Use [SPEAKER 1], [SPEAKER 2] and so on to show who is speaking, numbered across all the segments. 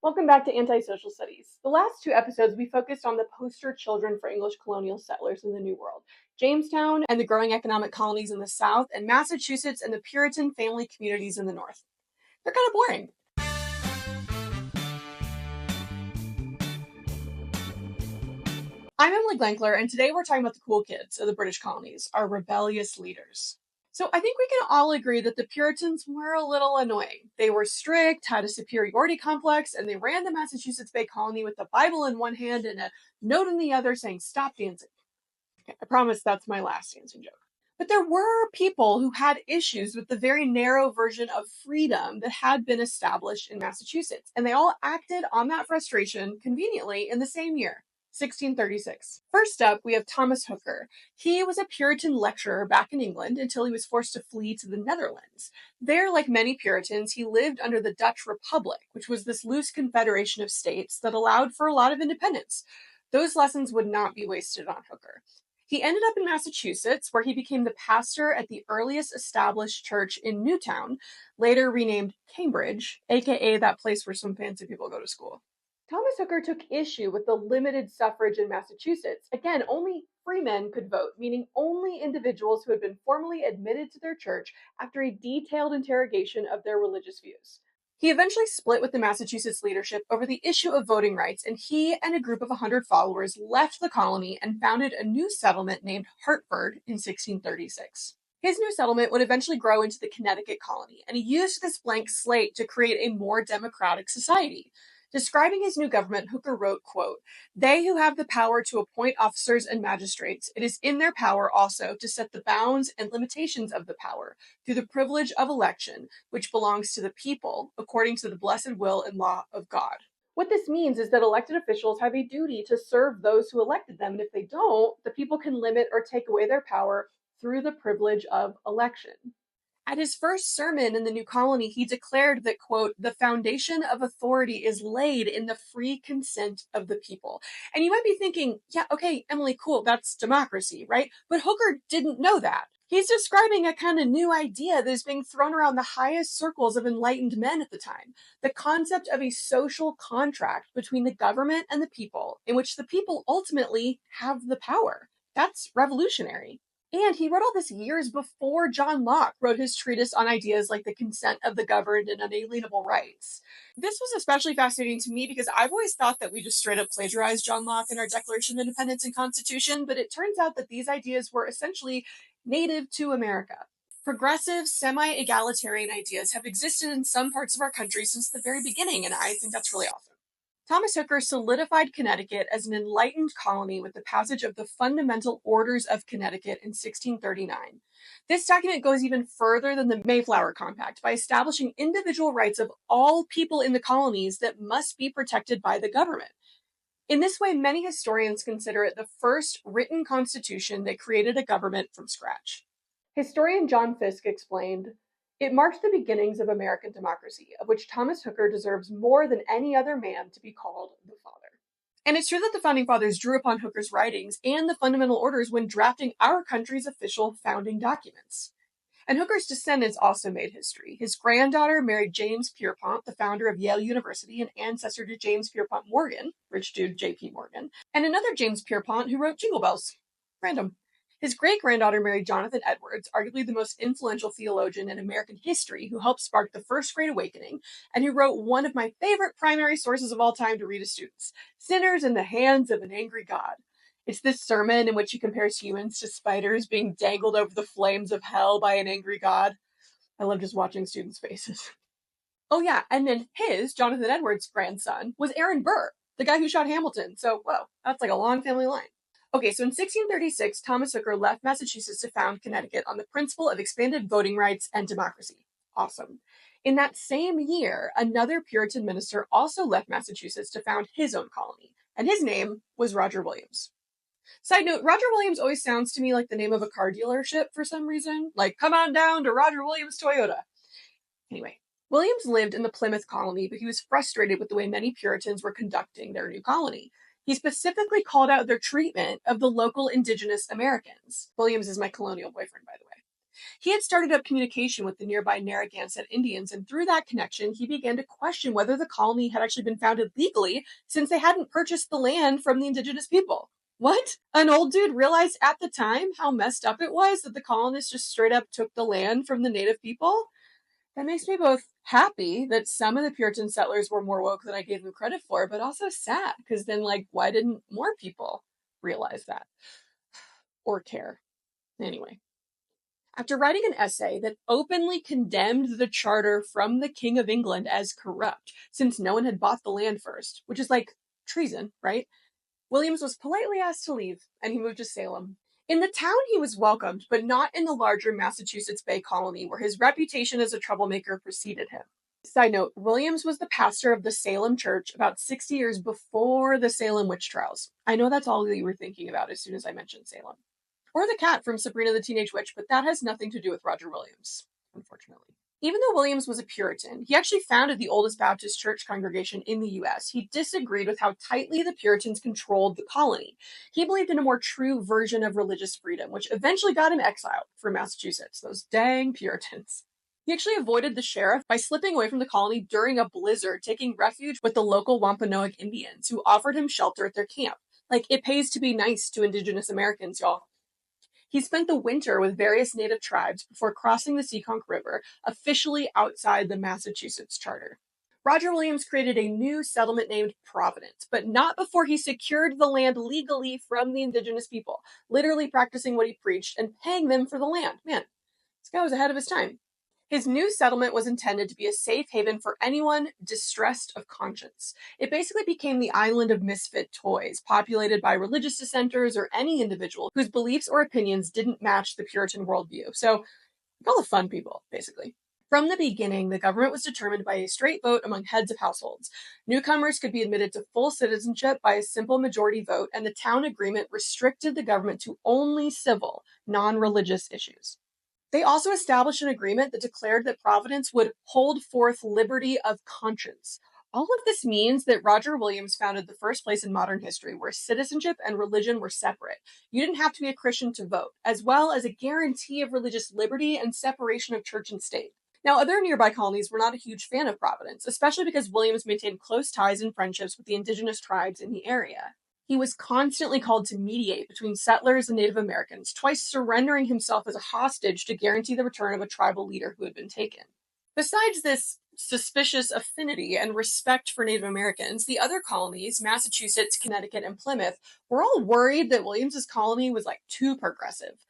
[SPEAKER 1] Welcome back to Anti-Social Studies. The last two episodes, we focused on the poster children for English colonial settlers in the New World, Jamestown and the growing economic colonies in the South, and Massachusetts and the Puritan family communities in the North. They're kind of boring. I'm Emily Glankler, and today we're talking about the cool kids of the British colonies, our rebellious leaders. So I think we can all agree that the Puritans were a little annoying. They were strict, had a superiority complex, and they ran the Massachusetts Bay Colony with the Bible in one hand and a note in the other saying, "Stop dancing." Okay, I promise that's my last dancing joke. But there were people who had issues with the very narrow version of freedom that had been established in Massachusetts, and they all acted on that frustration conveniently in the same year. 1636. First up, we have Thomas Hooker. He was a Puritan lecturer back in England until he was forced to flee to the Netherlands. There, like many Puritans, he lived under the Dutch Republic, which was this loose confederation of states that allowed for a lot of independence. Those lessons would not be wasted on Hooker. He ended up in Massachusetts, where he became the pastor at the earliest established church in Newtown, later renamed Cambridge, aka that place where some fancy people go to school. Thomas Hooker took issue with the limited suffrage in Massachusetts. Again, only freemen could vote, meaning only individuals who had been formally admitted to their church after a detailed interrogation of their religious views. He eventually split with the Massachusetts leadership over the issue of voting rights, and he and a group of 100 followers left the colony and founded a new settlement named Hartford in 1636. His new settlement would eventually grow into the Connecticut colony, and he used this blank slate to create a more democratic society. Describing his new government, Hooker wrote, quote, "They who have the power to appoint officers and magistrates, it is in their power also to set the bounds and limitations of the power through the privilege of election, which belongs to the people, according to the blessed will and law of God." What this means is that elected officials have a duty to serve those who elected them, and if they don't, the people can limit or take away their power through the privilege of election. At his first sermon in the new colony, he declared that, quote, "the foundation of authority is laid in the free consent of the people." And you might be thinking, yeah, okay, Emily, cool, that's democracy, right? But Hooker didn't know that. He's describing a kind of new idea that is being thrown around the highest circles of enlightened men at the time. The concept of a social contract between the government and the people, in which the people ultimately have the power. That's revolutionary. And he wrote all this years before John Locke wrote his treatise on ideas like the consent of the governed and unalienable rights. This was especially fascinating to me because I've always thought that we just straight up plagiarized John Locke in our Declaration of Independence and Constitution, but it turns out that these ideas were essentially native to America. Progressive, semi-egalitarian ideas have existed in some parts of our country since the very beginning, and I think that's really awesome. Thomas Hooker solidified Connecticut as an enlightened colony with the passage of the Fundamental Orders of Connecticut in 1639. This document goes even further than the Mayflower Compact by establishing individual rights of all people in the colonies that must be protected by the government. In this way, many historians consider it the first written constitution that created a government from scratch. Historian John Fiske explained, "It marked the beginnings of American democracy, of which Thomas Hooker deserves more than any other man to be called the father." And it's true that the Founding Fathers drew upon Hooker's writings and the Fundamental Orders when drafting our country's official founding documents. And Hooker's descendants also made history. His granddaughter married James Pierpont, the founder of Yale University and ancestor to James Pierpont Morgan, rich dude J.P. Morgan, and another James Pierpont who wrote Jingle Bells. Random. His great-granddaughter married Jonathan Edwards, arguably the most influential theologian in American history, who helped spark the First Great Awakening, and who wrote one of my favorite primary sources of all time to read to students, "Sinners in the Hands of an Angry God." It's this sermon in which he compares humans to spiders being dangled over the flames of hell by an angry God. I love just watching students' faces. Oh yeah, and then Jonathan Edwards' grandson, was Aaron Burr, the guy who shot Hamilton. So, whoa, that's like a long family line. Okay, so in 1636, Thomas Hooker left Massachusetts to found Connecticut on the principle of expanded voting rights and democracy. Awesome. In that same year, another Puritan minister also left Massachusetts to found his own colony, and his name was Roger Williams. Side note, Roger Williams always sounds to me like the name of a car dealership for some reason. Like, come on down to Roger Williams Toyota. Anyway, Williams lived in the Plymouth colony, but he was frustrated with the way many Puritans were conducting their new colony. He specifically called out their treatment of the local indigenous Americans. Williams is my colonial boyfriend, by the way. He had started up communication with the nearby Narragansett Indians, and through that connection, he began to question whether the colony had actually been founded legally since they hadn't purchased the land from the indigenous people. What? An old dude realized at the time how messed up it was that the colonists just straight up took the land from the native people? That makes me both happy that some of the Puritan settlers were more woke than I gave them credit for, but also sad because then, like, why didn't more people realize that or care? Anyway, after writing an essay that openly condemned the charter from the King of England as corrupt, since no one had bought the land first, which is like treason, right? Williams was politely asked to leave, and he moved to Salem. In the town, he was welcomed, but not in the larger Massachusetts Bay Colony, where his reputation as a troublemaker preceded him. Side note, Williams was the pastor of the Salem Church about 60 years before the Salem witch trials. I know that's all you were thinking about as soon as I mentioned Salem. Or the cat from Sabrina the Teenage Witch, but that has nothing to do with Roger Williams, unfortunately. Even though Williams was a Puritan, he actually founded the oldest Baptist church congregation in the US. He disagreed with how tightly the Puritans controlled the colony. He believed in a more true version of religious freedom, which eventually got him exiled from Massachusetts. Those dang Puritans. He actually avoided the sheriff by slipping away from the colony during a blizzard, taking refuge with the local Wampanoag Indians, who offered him shelter at their camp. Like, it pays to be nice to Indigenous Americans, y'all. He spent the winter with various native tribes before crossing the Seekonk River, officially outside the Massachusetts Charter. Roger Williams created a new settlement named Providence, but not before he secured the land legally from the indigenous people, literally practicing what he preached and paying them for the land. Man, this guy was ahead of his time. His new settlement was intended to be a safe haven for anyone distressed of conscience. It basically became the island of misfit toys, populated by religious dissenters or any individual whose beliefs or opinions didn't match the Puritan worldview. So, all the fun people, basically. From the beginning, the government was determined by a straight vote among heads of households. Newcomers could be admitted to full citizenship by a simple majority vote, and the town agreement restricted the government to only civil, non-religious issues. They also established an agreement that declared that Providence would hold forth liberty of conscience. All of this means that Roger Williams founded the first place in modern history where citizenship and religion were separate. You didn't have to be a Christian to vote, as well as a guarantee of religious liberty and separation of church and state. Now, other nearby colonies were not a huge fan of Providence, especially because Williams maintained close ties and friendships with the indigenous tribes in the area. He was constantly called to mediate between settlers and Native Americans, twice surrendering himself as a hostage to guarantee the return of a tribal leader who had been taken. Besides this suspicious affinity and respect for Native Americans, the other colonies, Massachusetts, Connecticut, and Plymouth, were all worried that Williams's colony was too progressive.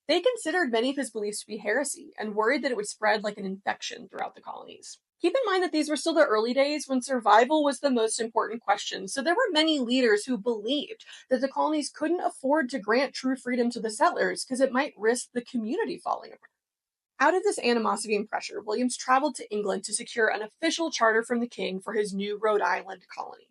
[SPEAKER 1] They considered many of his beliefs to be heresy and worried that it would spread like an infection throughout the colonies. Keep in mind that these were still the early days when survival was the most important question, so there were many leaders who believed that the colonies couldn't afford to grant true freedom to the settlers because it might risk the community falling apart. Out of this animosity and pressure, Williams traveled to England to secure an official charter from the king for his new Rhode Island colony.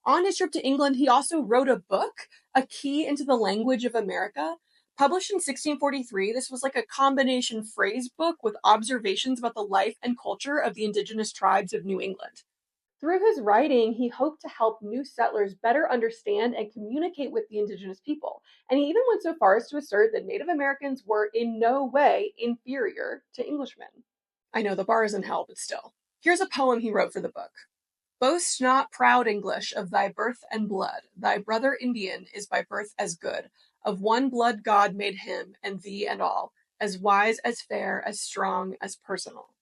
[SPEAKER 1] On his trip to England, he also wrote a book, A Key into the Language of America. Published in 1643, this was like a combination phrase book with observations about the life and culture of the indigenous tribes of New England. Through his writing, he hoped to help new settlers better understand and communicate with the indigenous people, and he even went so far as to assert that Native Americans were in no way inferior to Englishmen. I know the bar is in hell, but still. Here's a poem he wrote for the book. Boast not, proud English, of thy birth and blood. Thy brother Indian is by birth as good. Of one blood God made him, and thee and all, as wise, as fair, as strong, as personal.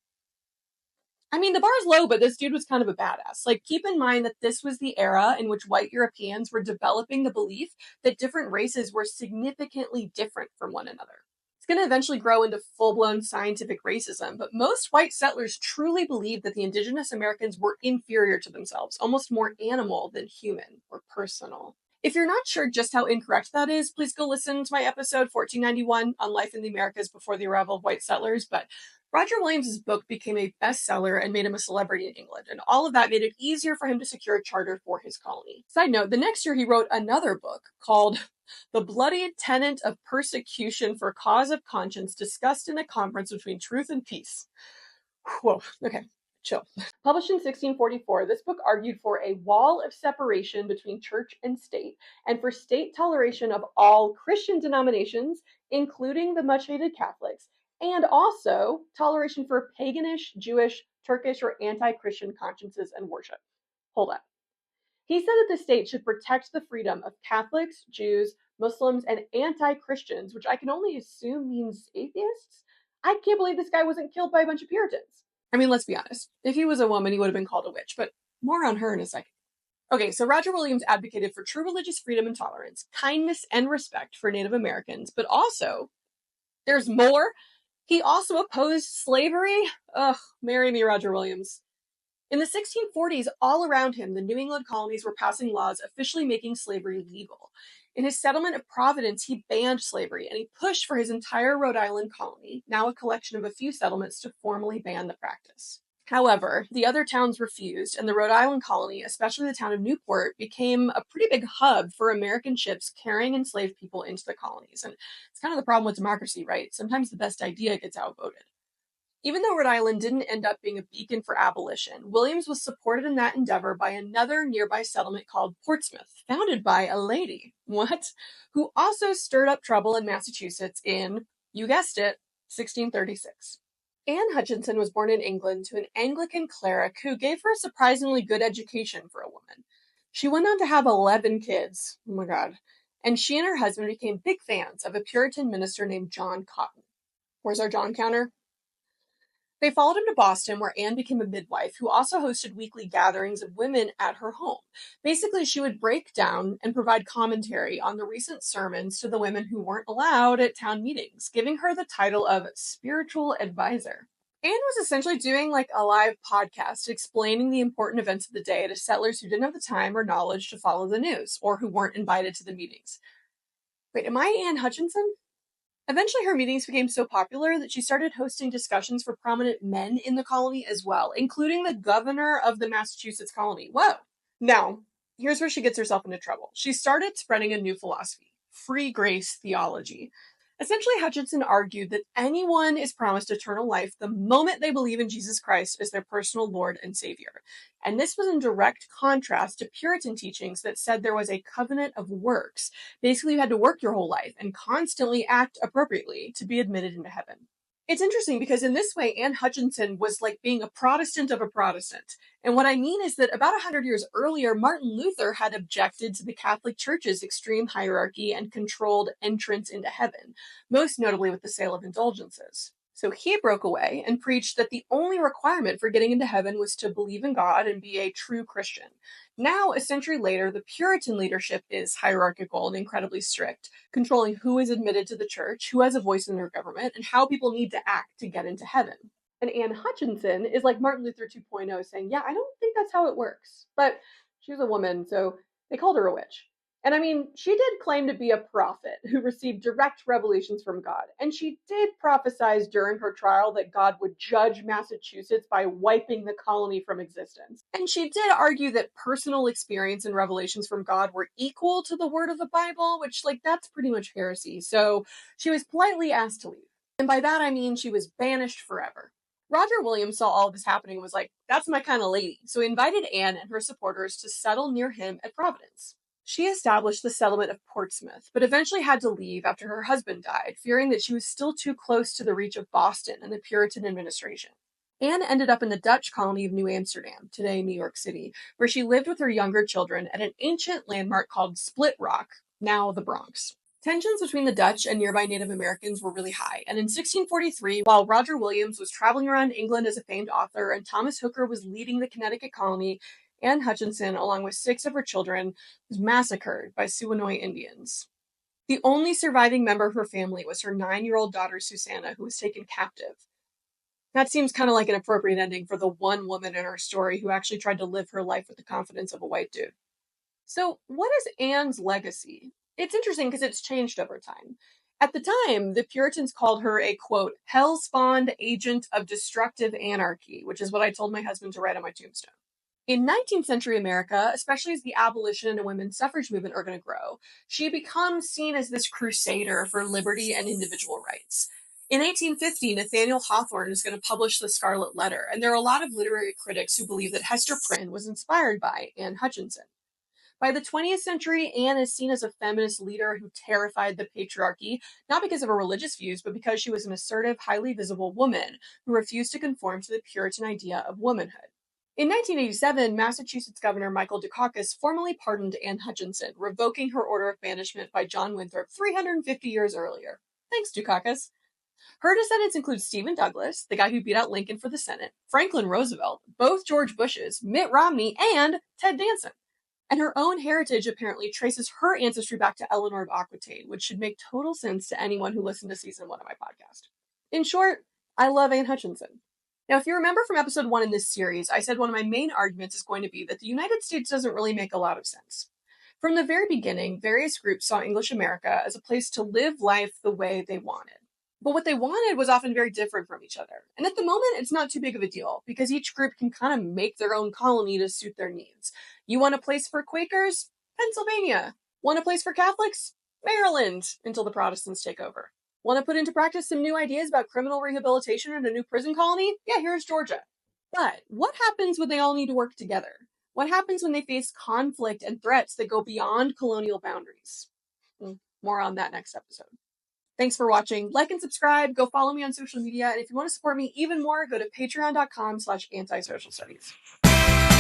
[SPEAKER 1] I mean, the bar's low, but this dude was kind of a badass. Keep in mind that this was the era in which white Europeans were developing the belief that different races were significantly different from one another. It's going to eventually grow into full-blown scientific racism, but most white settlers truly believed that the indigenous Americans were inferior to themselves, almost more animal than human or personal. If you're not sure just how incorrect that is, please go listen to my episode 1491 on life in the Americas before the arrival of white settlers, but Roger Williams' book became a bestseller and made him a celebrity in England, and all of that made it easier for him to secure a charter for his colony. Side note, the next year he wrote another book called The Bloody Tenet of Persecution for Cause of Conscience, discussed in a conference between truth and peace. Whoa, okay. Chill. Published in 1644, this book argued for a wall of separation between church and state, and for state toleration of all Christian denominations, including the much-hated Catholics, and also toleration for paganish, Jewish, Turkish, or anti-Christian consciences and worship. Hold up. He said that the state should protect the freedom of Catholics, Jews, Muslims, and anti-Christians, which I can only assume means atheists. I can't believe this guy wasn't killed by a bunch of Puritans. I mean, let's be honest. If he was a woman, he would have been called a witch, but more on her in a second. Okay, so Roger Williams advocated for true religious freedom and tolerance, kindness and respect for Native Americans, but also, there's more. He also opposed slavery. Ugh, marry me, Roger Williams. In the 1640s, all around him, the New England colonies were passing laws officially making slavery legal. In his settlement of Providence, he banned slavery, and he pushed for his entire Rhode Island colony, now a collection of a few settlements, to formally ban the practice. However, the other towns refused, and the Rhode Island colony, especially the town of Newport, became a pretty big hub for American ships carrying enslaved people into the colonies. And it's kind of the problem with democracy, right? Sometimes the best idea gets outvoted. Even though Rhode Island didn't end up being a beacon for abolition, Williams was supported in that endeavor by another nearby settlement called Portsmouth, founded by a lady, who also stirred up trouble in Massachusetts in, you guessed it, 1636. Anne Hutchinson was born in England to an Anglican cleric who gave her a surprisingly good education for a woman. She went on to have 11 kids, oh my god, and she and her husband became big fans of a Puritan minister named John Cotton. Where's our John counter? They followed him to Boston, where Anne became a midwife who also hosted weekly gatherings of women at her home. Basically, she would break down and provide commentary on the recent sermons to the women who weren't allowed at town meetings, giving her the title of spiritual advisor. Anne was essentially doing like a live podcast explaining the important events of the day to settlers who didn't have the time or knowledge to follow the news, or who weren't invited to the meetings. Wait, am I Anne Hutchinson? Eventually, her meetings became so popular that she started hosting discussions for prominent men in the colony as well, including the governor of the Massachusetts colony. Whoa. Now, here's where she gets herself into trouble. She started spreading a new philosophy, free grace theology. Essentially, Hutchinson argued that anyone is promised eternal life the moment they believe in Jesus Christ as their personal Lord and Savior. And this was in direct contrast to Puritan teachings that said there was a covenant of works. Basically, you had to work your whole life and constantly act appropriately to be admitted into heaven. It's interesting because in this way, Anne Hutchinson was like being a Protestant of a Protestant. And what I mean is that about 100 years earlier, Martin Luther had objected to the Catholic Church's extreme hierarchy and controlled entrance into heaven, most notably with the sale of indulgences. So he broke away and preached that the only requirement for getting into heaven was to believe in God and be a true Christian. Now, a century later, the Puritan leadership is hierarchical and incredibly strict, controlling who is admitted to the church, who has a voice in their government, and how people need to act to get into heaven. And Anne Hutchinson is like Martin Luther 2.0, saying, yeah, I don't think that's how it works. But she was a woman, so they called her a witch. And I mean, she did claim to be a prophet who received direct revelations from God. And she did prophesize during her trial that God would judge Massachusetts by wiping the colony from existence. And she did argue that personal experience and revelations from God were equal to the word of the Bible, which, like, that's pretty much heresy. So she was politely asked to leave. And by that, I mean she was banished forever. Roger Williams saw all of this happening and was like, that's my kind of lady. So he invited Anne and her supporters to settle near him at Providence. She established the settlement of Portsmouth, but eventually had to leave after her husband died, fearing that she was still too close to the reach of Boston and the Puritan administration. Anne ended up in the Dutch colony of New Amsterdam, today New York City, where she lived with her younger children at an ancient landmark called Split Rock, now the Bronx. Tensions between the Dutch and nearby Native Americans were really high, and in 1643, while Roger Williams was traveling around England as a famed author and Thomas Hooker was leading the Connecticut colony, Anne Hutchinson, along with 6 of her children, was massacred by Siwanoy Indians. The only surviving member of her family was her 9-year-old daughter, Susanna, who was taken captive. That seems kind of like an appropriate ending for the one woman in our story who actually tried to live her life with the confidence of a white dude. So, what is Anne's legacy? It's interesting because it's changed over time. At the time, the Puritans called her a, quote, hell-spawned agent of destructive anarchy, which is what I told my husband to write on my tombstone. In 19th century America, especially as the abolition and women's suffrage movement are going to grow, she becomes seen as this crusader for liberty and individual rights. In 1850, Nathaniel Hawthorne is going to publish The Scarlet Letter, and there are a lot of literary critics who believe that Hester Prynne was inspired by Anne Hutchinson. By the 20th century, Anne is seen as a feminist leader who terrified the patriarchy, not because of her religious views, but because she was an assertive, highly visible woman who refused to conform to the Puritan idea of womanhood. In 1987, Massachusetts Governor Michael Dukakis formally pardoned Anne Hutchinson, revoking her order of banishment by John Winthrop 350 years earlier. Thanks, Dukakis. Her descendants include Stephen Douglas, the guy who beat out Lincoln for the Senate, Franklin Roosevelt, both George Bushes, Mitt Romney, and Ted Danson. And her own heritage apparently traces her ancestry back to Eleanor of Aquitaine, which should make total sense to anyone who listened to season 1 of my podcast. In short, I love Anne Hutchinson. Now, if you remember from episode 1 in this series, I said one of my main arguments is going to be that the United States doesn't really make a lot of sense. From the very beginning, various groups saw English America as a place to live life the way they wanted. But what they wanted was often very different from each other. And at the moment, it's not too big of a deal, because each group can kind of make their own colony to suit their needs. You want a place for Quakers? Pennsylvania. Want a place for Catholics? Maryland, until the Protestants take over. Want to put into practice some new ideas about criminal rehabilitation and a new prison colony? Yeah, here's Georgia. But what happens when they all need to work together? What happens when they face conflict and threats that go beyond colonial boundaries? More on that next episode. Thanks for watching. Like and subscribe. Go follow me on social media. And if you want to support me even more, go to patreon.com/antisocialstudies.